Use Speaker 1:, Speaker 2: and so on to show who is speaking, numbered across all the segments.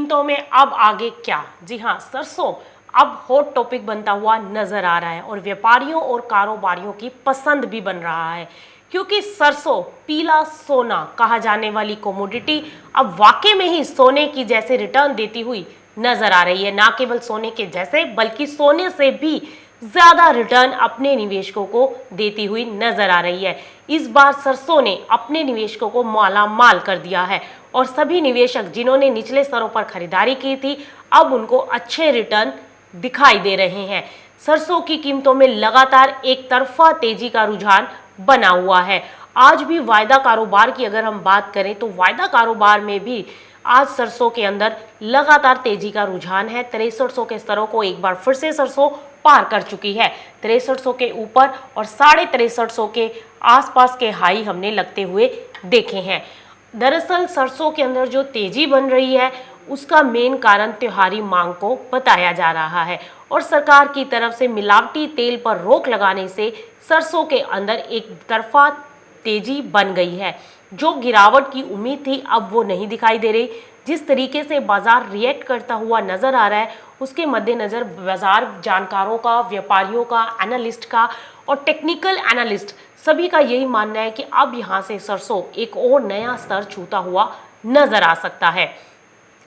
Speaker 1: कीमतों में अब आगे क्या? जी हाँ, सरसों अब हॉट टॉपिक बनता हुआ नजर आ रहा है और व्यापारियों और कारोबारियों की पसंद भी बन रहा है, क्योंकि सरसों पीला सोना कहा जाने वाली कमोडिटी अब वाकई में ही सोने की जैसे रिटर्न देती हुई नजर आ रही है। ना केवल सोने के जैसे बल्कि सोने से भी ज्यादा रिटर्न अपने निवेशकों को देती हुई नजर आ रही है। इस बार सरसों ने अपने निवेशकों को माला माल कर दिया है और सभी निवेशक जिन्होंने निचले स्तरों पर खरीदारी की थी, अब उनको अच्छे रिटर्न दिखाई दे रहे हैं। सरसों की कीमतों में लगातार एक तरफा तेजी का रुझान बना हुआ है। आज भी वायदा कारोबार की अगर हम बात करें तो वायदा कारोबार में भी आज सरसों के अंदर लगातार तेजी का रुझान है। 6300 के स्तरों को एक बार फिर से सरसों पार कर चुकी है। 6300 के ऊपर और 6350 के आसपास के हाई हमने लगते हुए देखे हैं। दरअसल सरसों के अंदर जो तेजी बन रही है उसका मेन कारण त्योहारी मांग को बताया जा रहा है और सरकार की तरफ से मिलावटी तेल पर रोक लगाने से सरसों के अंदर एक तरफा तेजी बन गई है। जो गिरावट की उम्मीद थी अब वो नहीं दिखाई दे रही। जिस तरीके से बाजार रिएक्ट करता हुआ नजर आ रहा है उसके मद्देनजर बाजार जानकारों का, व्यापारियों का, एनालिस्ट का और टेक्निकल एनालिस्ट सभी का यही मानना है कि अब यहाँ से सरसों एक और नया स्तर छूता हुआ नजर आ सकता है।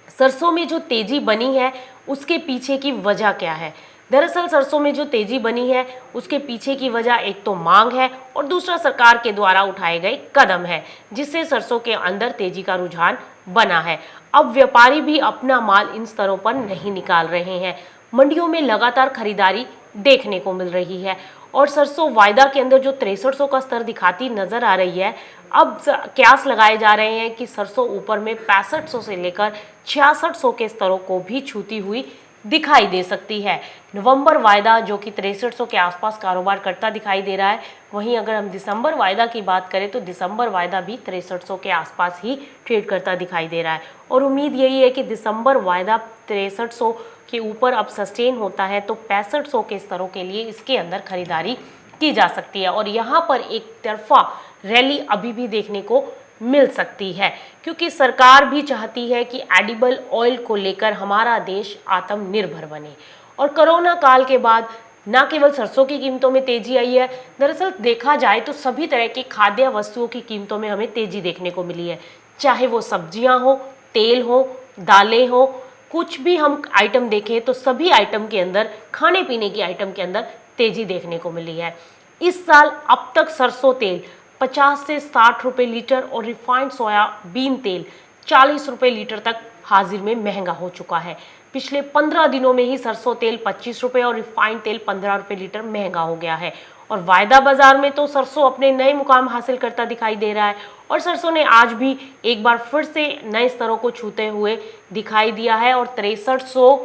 Speaker 1: सरसों में जो तेजी बनी है उसके पीछे की वजह क्या है? दरअसल सरसों में जो तेजी बनी है उसके पीछे की वजह एक तो मांग है और दूसरा सरकार के द्वारा उठाए गए कदम है, जिससे सरसों के अंदर तेजी का रुझान बना है। अब व्यापारी भी अपना माल इन स्तरों पर नहीं निकाल रहे हैं। मंडियों में लगातार खरीदारी देखने को मिल रही है और सरसों वायदा के अंदर जो 6300 का स्तर दिखाती नजर आ रही है, अब कयास लगाए जा रहे हैं कि सरसों ऊपर में 6500 से लेकर 6600 के स्तरों को भी छूती हुई दिखाई दे सकती है। नवंबर वायदा जो कि 6300 के आसपास कारोबार करता दिखाई दे रहा है, वहीं अगर हम दिसंबर वायदा की बात करें तो दिसंबर वायदा भी 6300 के आसपास ही ट्रेड करता दिखाई दे रहा है और उम्मीद यही है कि दिसंबर वायदा 6300 के ऊपर अब सस्टेन होता है तो 6500 के स्तरों के लिए इसके अंदर खरीदारी की जा सकती है और यहाँ पर एक तरफा रैली अभी भी देखने को मिल सकती है, क्योंकि सरकार भी चाहती है कि एडिबल ऑयल को लेकर हमारा देश आत्मनिर्भर बने। और कोरोना काल के बाद न केवल सरसों की कीमतों में तेजी आई है, दरअसल देखा जाए तो सभी तरह की खाद्य वस्तुओं की कीमतों में हमें तेजी देखने को मिली है, चाहे वो सब्जियां हो, तेल हो, दालें हो, कुछ भी हम आइटम देखें तो सभी आइटम के अंदर, खाने पीने की आइटम के अंदर तेजी देखने को मिली है। इस साल अब तक सरसों तेल 50 से 60 रुपए लीटर और रिफाइंड सोयाबीन तेल 40 रुपए लीटर तक हाजिर में महंगा हो चुका है। पिछले 15 दिनों में ही सरसों तेल 25 रुपए और रिफाइंड तेल 15 रुपए लीटर महंगा हो गया है और वायदा बाजार में तो सरसों अपने नए मुकाम हासिल करता दिखाई दे रहा है और सरसों ने आज भी एक बार फिर से नए स्तरों को छूते हुए दिखाई दिया है और 6300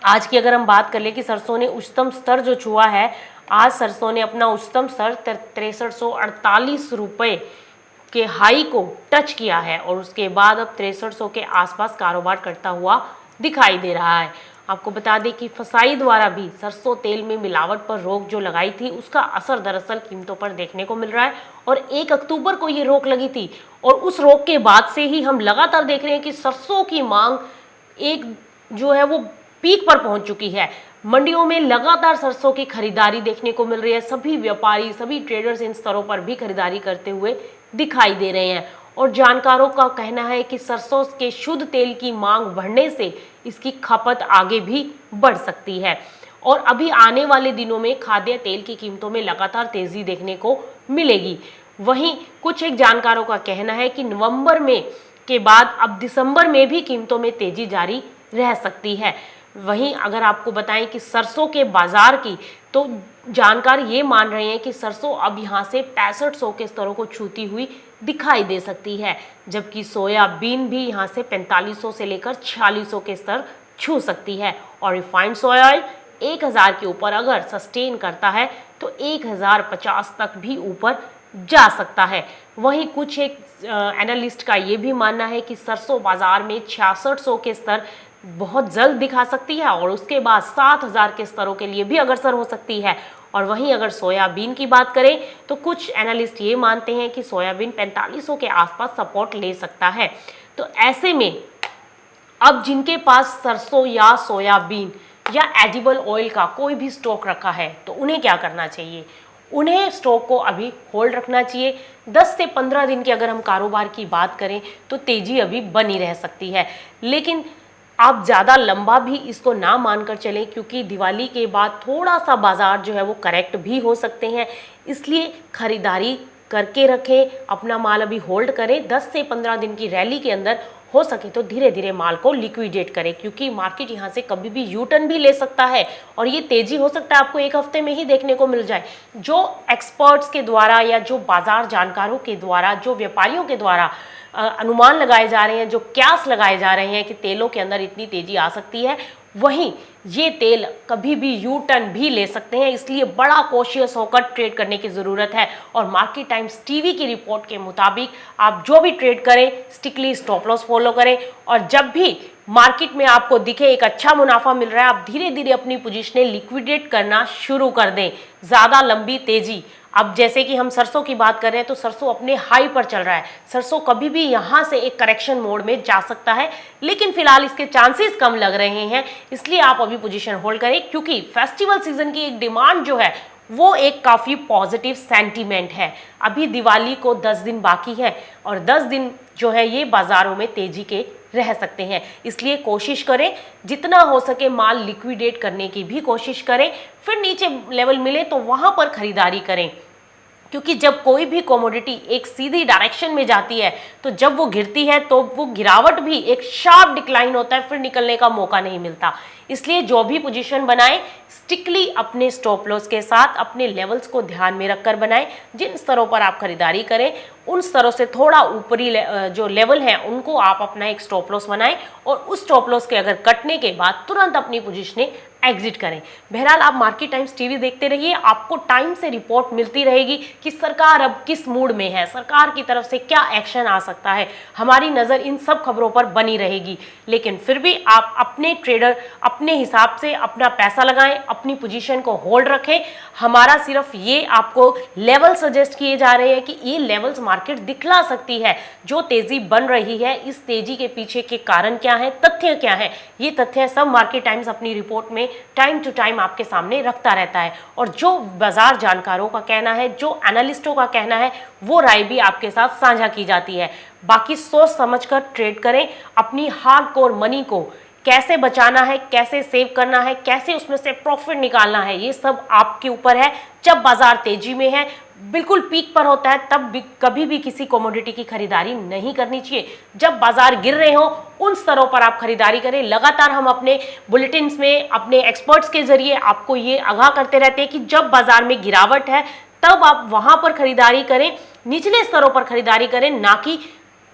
Speaker 1: आज की अगर हम बात कर ले कि सरसों ने उच्चतम स्तर जो छुआ है, आज सरसों ने अपना उच्चतम स्तर 6348 रुपए के हाई को टच किया है और उसके बाद अब 6300 के आसपास कारोबार करता हुआ दिखाई दे रहा है। आपको बता दें कि फसाई द्वारा भी सरसों तेल में मिलावट पर रोक जो लगाई थी उसका असर दरअसल कीमतों पर देखने को मिल रहा है और 1 अक्टूबर को ये रोक लगी थी और उस रोक के बाद से ही हम लगातार देख रहे हैं कि सरसों की मांग एक जो है वो पीक पर पहुंच चुकी है। मंडियों में लगातार सरसों की खरीदारी देखने को मिल रही है। सभी व्यापारी, सभी ट्रेडर्स इन स्तरों पर भी खरीदारी करते हुए दिखाई दे रहे हैं और जानकारों का कहना है कि सरसों के शुद्ध तेल की मांग बढ़ने से इसकी खपत आगे भी बढ़ सकती है और अभी आने वाले दिनों में खाद्य तेल की कीमतों में लगातार तेजी देखने को मिलेगी। वहीं कुछ एक जानकारों का कहना है कि नवंबर में के बाद अब दिसंबर में भी कीमतों में तेजी जारी रह सकती है। वहीं अगर आपको बताएं कि सरसों के बाजार की, तो जानकार ये मान रहे हैं कि सरसों अब यहाँ से 6500 के स्तरों को छूती हुई दिखाई दे सकती है, जबकि सोयाबीन भी यहाँ से 4500 से लेकर 4600 के स्तर छू सकती है और रिफाइंड सोया ऑयल 1000 के ऊपर अगर सस्टेन करता है तो 1050 तक भी ऊपर जा सकता है। वहीं कुछ एक एनालिस्ट का ये भी मानना है कि सरसों बाजार में 6600 के स्तर बहुत जल्द दिखा सकती है और उसके बाद 7000 के स्तरों के लिए भी अग्रसर हो सकती है। और वहीं अगर सोयाबीन की बात करें तो कुछ एनालिस्ट ये मानते हैं कि सोयाबीन 4500 के आसपास सपोर्ट ले सकता है। तो ऐसे में अब जिनके पास सरसों या सोयाबीन या एडिबल ऑयल का कोई भी स्टॉक रखा है तो उन्हें क्या करना चाहिए? उन्हें स्टॉक को अभी होल्ड रखना चाहिए। 10 से 15 दिन की अगर हम कारोबार की बात करें तो तेजी अभी बनी रह सकती है, लेकिन आप ज़्यादा लंबा भी इसको ना मानकर चलें, क्योंकि दिवाली के बाद थोड़ा सा बाजार जो है वो करेक्ट भी हो सकते हैं। इसलिए खरीदारी करके रखें, अपना माल अभी होल्ड करें। 10 से 15 दिन की रैली के अंदर हो सके तो धीरे धीरे माल को लिक्विडेट करें, क्योंकि मार्केट यहाँ से कभी भी यू टर्न भी ले सकता है और ये तेजी हो सकता है आपको एक हफ्ते में ही देखने को मिल जाए। जो एक्सपर्ट्स के द्वारा या जो बाजार जानकारों के द्वारा, जो व्यापारियों के द्वारा अनुमान लगाए जा रहे हैं, जो क्यास लगाए जा रहे हैं कि तेलों के अंदर इतनी तेजी आ सकती है, वहीं ये तेल कभी भी यू टर्न भी ले सकते हैं। इसलिए बड़ा कॉशियस होकर ट्रेड करने की ज़रूरत है। और मार्केट टाइम्स टीवी की रिपोर्ट के मुताबिक आप जो भी ट्रेड करें स्ट्रिक्टली स्टॉप लॉस फॉलो करें, और जब भी मार्केट में आपको दिखे एक अच्छा मुनाफा मिल रहा है, आप धीरे धीरे अपनी पोजीशनें लिक्विडेट करना शुरू कर दें। ज़्यादा लंबी तेजी, अब जैसे कि हम सरसों की बात कर रहे हैं तो सरसों अपने हाई पर चल रहा है। सरसों कभी भी यहाँ से एक करेक्शन मोड में जा सकता है, लेकिन फिलहाल इसके चांसेस कम लग रहे हैं। इसलिए आप अभी पोजीशन होल्ड करें, क्योंकि फेस्टिवल सीजन की एक डिमांड जो है वो एक काफ़ी पॉजिटिव सेंटीमेंट है। अभी दिवाली को 10 दिन बाकी है और 10 दिन जो है ये बाजारों में तेजी के रह सकते हैं। इसलिए कोशिश करें जितना हो सके माल लिक्विडेट करने की भी कोशिश करें, फिर नीचे लेवल मिले तो वहां पर खरीदारी करें, क्योंकि जब कोई भी कमोडिटी एक सीधी डायरेक्शन में जाती है तो जब वो गिरती है तो वो गिरावट भी एक शार्प डिक्लाइन होता है, फिर निकलने का मौका नहीं मिलता। इसलिए जो भी पोजीशन बनाएं स्ट्रिक्टली अपने स्टॉप लॉस के साथ अपने लेवल्स को ध्यान में रखकर बनाएं। जिन स्तरों पर आप खरीदारी करें उन स्तरों से थोड़ा ऊपरी जो लेवल हैं उनको आप अपना एक स्टॉप लॉस बनाएं, और उस स्टॉप लॉस के अगर कटने के बाद तुरंत अपनी पोजीशनें एग्जिट करें। बहरहाल आप मार्केट टाइम्स टीवी देखते रहिए, आपको टाइम से रिपोर्ट मिलती रहेगी कि सरकार अब किस मूड में है, सरकार की तरफ से क्या एक्शन आ सकता है। हमारी नज़र इन सब खबरों पर बनी रहेगी, लेकिन फिर भी आप अपने ट्रेडर अपने हिसाब से अपना पैसा लगाएं, अपनी पोजीशन को होल्ड रखें। हमारा सिर्फ ये आपको लेवल सजेस्ट किए जा रहे हैं कि ये लेवल्स मार्केट दिखला सकती है। जो तेजी बन रही है इस तेजी के पीछे के कारण क्या है, तथ्य क्या है, ये तथ्य सब मार्केट टाइम्स अपनी रिपोर्ट में टाइम टू टाइम आपके सामने रखता रहता है। और जो बाजार जानकारों का कहना है, जो एनालिस्टों का कहना है, वो राय भी आपके साथ साझा की जाती है। बाकी सोच समझकर ट्रेड करें। अपनी हार्डकोर मनी को कैसे बचाना है, कैसे सेव करना है, कैसे उसमें से प्रॉफिट निकालना है, ये सब आपके ऊपर है। जब बाजार तेजी में है, बिल्कुल पीक पर होता है, तब भी कभी भी किसी कमोडिटी की खरीदारी नहीं करनी चाहिए। जब बाजार गिर रहे हो उन स्तरों पर आप खरीदारी करें। लगातार हम अपने बुलेटिन्स में अपने एक्सपर्ट्स के जरिए आपको ये आगाह करते रहते हैं कि जब बाजार में गिरावट है तब आप वहां पर खरीदारी करें, निचले स्तरों पर खरीदारी करें, ना कि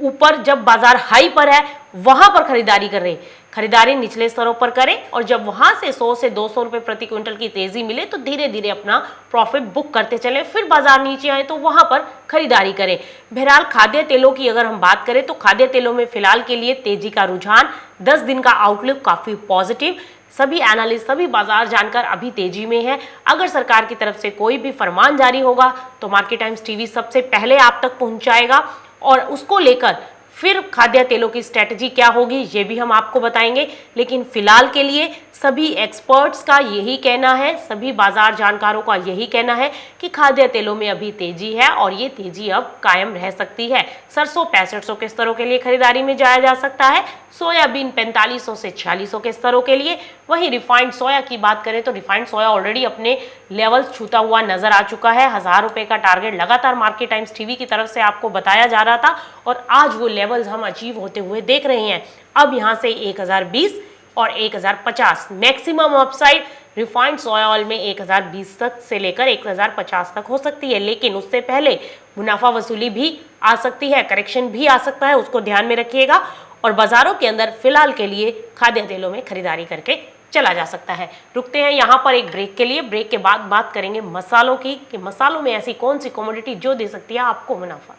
Speaker 1: ऊपर जब बाजार हाई पर है वहां पर खरीदारी कर रहे। खरीदारी निचले स्तरों पर करें और जब वहां से 100 से 200 रुपए प्रति क्विंटल की तेजी मिले तो धीरे धीरे अपना प्रॉफिट बुक करते चलें। फिर बाजार नीचे आए तो वहां पर खरीदारी करें। बहरहाल खाद्य तेलों की अगर हम बात करें तो खाद्य तेलों में फिलहाल के लिए तेजी का रुझान, 10 दिन का आउटलुक काफी पॉजिटिव। सभी एनालिस्ट, सभी बाजार जानकार अभी तेजी में है। अगर सरकार की तरफ से कोई भी फरमान जारी होगा तो मार्केट टाइम्स टीवी सबसे पहले आप तक पहुंचाएगा, और उसको लेकर फिर खाद्य तेलों की स्ट्रेटजी क्या होगी ये भी हम आपको बताएंगे। लेकिन फिलहाल के लिए सभी एक्सपर्ट्स का यही कहना है, सभी बाजार जानकारों का यही कहना है कि खाद्य तेलों में अभी तेजी है और ये तेजी अब कायम रह सकती है। सरसों 6500 के स्तरों के लिए खरीदारी में जाया जा सकता है, सोयाबीन 4500 से 4600 के स्तरों के लिए। वहीं रिफाइंड सोया की बात करें तो रिफाइंड सोया ऑलरेडी अपने लेवल्स छूता हुआ नजर आ चुका है। 1000 रुपए का टारगेट लगातार मार्केट टाइम्स टीवी की तरफ से आपको बताया जा रहा था और आज वो लेवल्स हम अचीव होते हुए देख रहे हैं। अब यहाँ से 1020 और 1050 मैक्सिमम अपसाइड रिफाइंड सोया ऑयल में 1020 तक से लेकर 1050 तक हो सकती है, लेकिन उससे पहले मुनाफा वसूली भी आ सकती है, करेक्शन भी आ सकता है, उसको ध्यान में रखिएगा। और बाजारों के अंदर फिलहाल के लिए खाद्य तेलों में खरीदारी करके चला जा सकता है। रुकते हैं यहाँ पर एक ब्रेक के लिए। ब्रेक के बाद बात करेंगे मसालों की कि मसालों में ऐसी कौन सी कमोडिटी जो दे सकती है आपको मुनाफा।